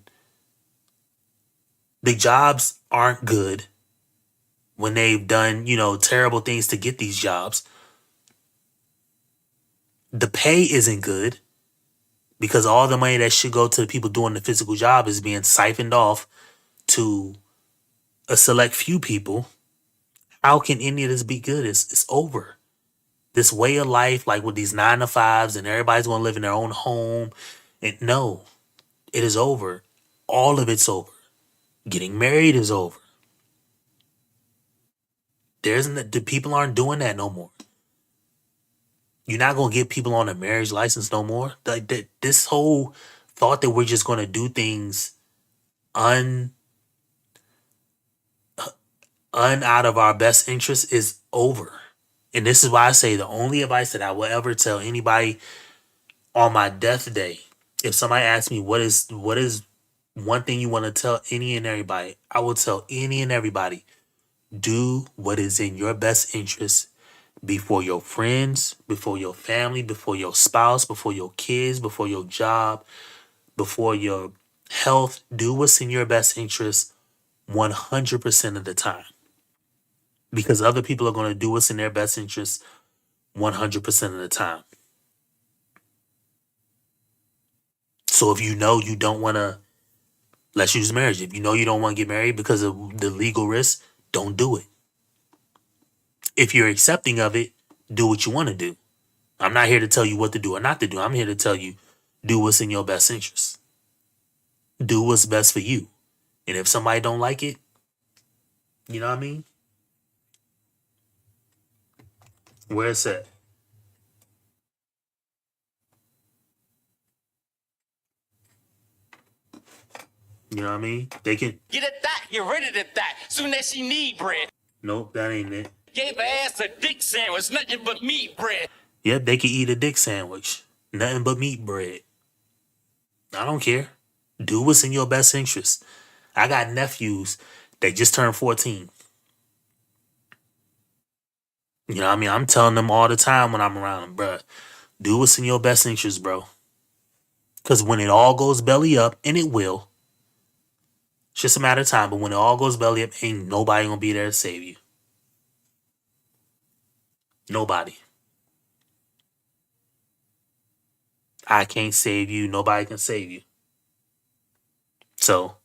The jobs aren't good when they've done, terrible things to get these jobs. The pay isn't good because all the money that should go to the people doing the physical job is being siphoned off to a select few people. How can any of this be good? It's over. This way of life, like with these 9 to 5s, and everybody's gonna live in their own home. And no, it is over. All of it's over. Getting married is over. The people aren't doing that no more. You're not gonna get people on a marriage license no more. Like this whole thought that we're just gonna do things un out of our best interest is over. And this is why I say the only advice that I will ever tell anybody on my death day, if somebody asks me what is one thing you want to tell any and everybody, I will tell any and everybody, do what is in your best interest before your friends, before your family, before your spouse, before your kids, before your job, before your health. Do what's in your best interest 100% of the time. Because other people are going to do what's in their best interest 100% of the time. So if you know you don't want to, let's use marriage. If you know you don't want to get married because of the legal risk, don't do it. If you're accepting of it, do what you want to do. I'm not here to tell you what to do or not to do. I'm here to tell you, do what's in your best interest. Do what's best for you. And if somebody don't like it, you know what I mean? Where it's at. You know what I mean? They can. Get at that, get rid of that. Soon as she need bread. Nope, that ain't it. Gave her ass a dick sandwich, nothing but meat bread. Yep, they can eat a dick sandwich. Nothing but meat bread. I don't care. Do what's in your best interest. I got nephews that just turned 14. You know what I mean? I'm telling them all the time when I'm around them, bruh. Do what's in your best interest, bro. Because when it all goes belly up, and it will, it's just a matter of time, but when it all goes belly up, ain't nobody gonna be there to save you. Nobody. I can't save you. Nobody can save you. So,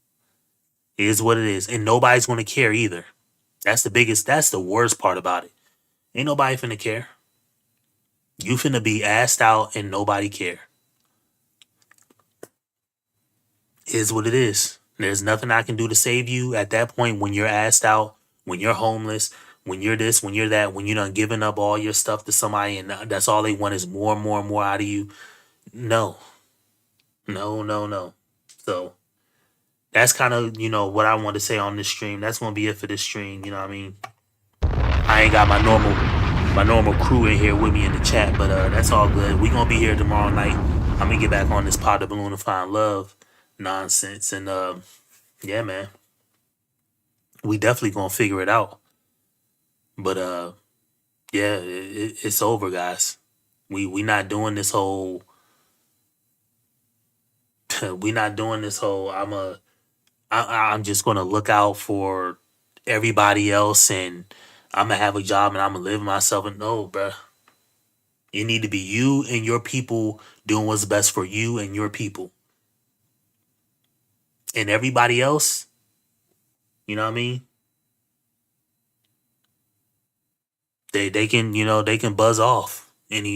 it is what it is. And nobody's gonna care either. That's the worst part about it. Ain't nobody finna care. You finna be asked out and nobody care. It is what it is. There's nothing I can do to save you at that point when you're asked out, when you're homeless, when you're this, when you're that, when you're done giving up all your stuff to somebody and that's all they want is more and more and more out of you. No. No, no, no. So that's kind of, what I want to say on this stream. That's going to be it for this stream. You know what I mean? I ain't got my normal crew in here with me in the chat, but that's all good. We gonna be here tomorrow night. I'm gonna get back on this pot of balloon and find love nonsense, and yeah, man, we definitely gonna figure it out. But yeah, it's over, guys. We not doing this whole. We not doing this whole. I'm just gonna look out for everybody else, and I'm gonna have a job, and I'm gonna live myself. And no, bruh. It need to be you and your people doing what's best for you and your people. And everybody else, you know what I mean? They can, they can buzz off. And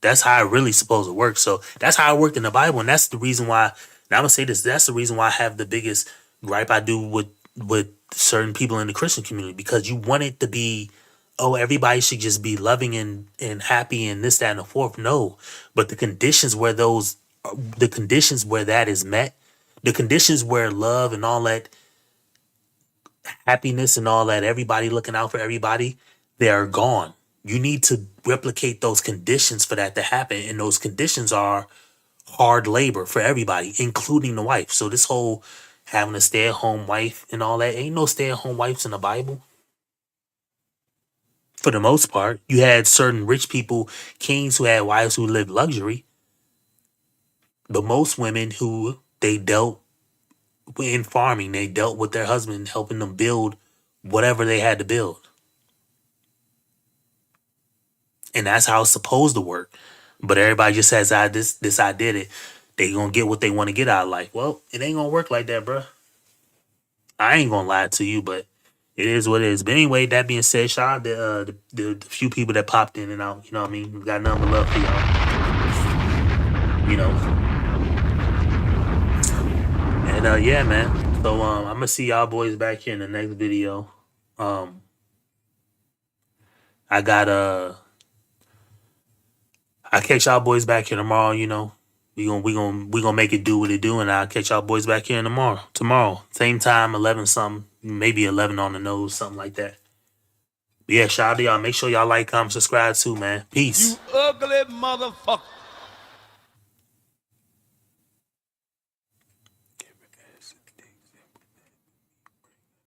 that's how it really supposed to work. So that's how it worked in the Bible. And that's the reason why, now I'm gonna say this, that's the reason why I have the biggest gripe I do with certain people in the Christian community, because you want it to be, oh, everybody should just be loving and happy and this, that, and the fourth. No. But the conditions where that is met, the conditions where love and all that happiness and all that, everybody looking out for everybody, they are gone. You need to replicate those conditions for that to happen. And those conditions are hard labor for everybody, including the wife. So this whole having a stay-at-home wife and all that, ain't no stay-at-home wives in the Bible. For the most part, you had certain rich people, kings who had wives who lived luxury. But most women who they dealt in farming, they dealt with their husband, helping them build whatever they had to build. And that's how it's supposed to work. But everybody just says, I did it. They gonna get what they want to get out of life. Well, it ain't gonna work like that, bro. I ain't gonna lie to you, but It is what it is. But anyway, that being said, shout out to the few people that popped in and out. You know what I mean? We got nothing but love for y'all. You know. And yeah, man. So I'm gonna see y'all boys back here in the next video. I catch y'all boys back here tomorrow, you know. We gonna make it do what it do, and I'll catch y'all boys back here tomorrow. Same time, 11 something, maybe 11 on the nose, something like that. But yeah, shout out to y'all. Make sure y'all like, comment, subscribe too, man. Peace. You ugly motherfucker.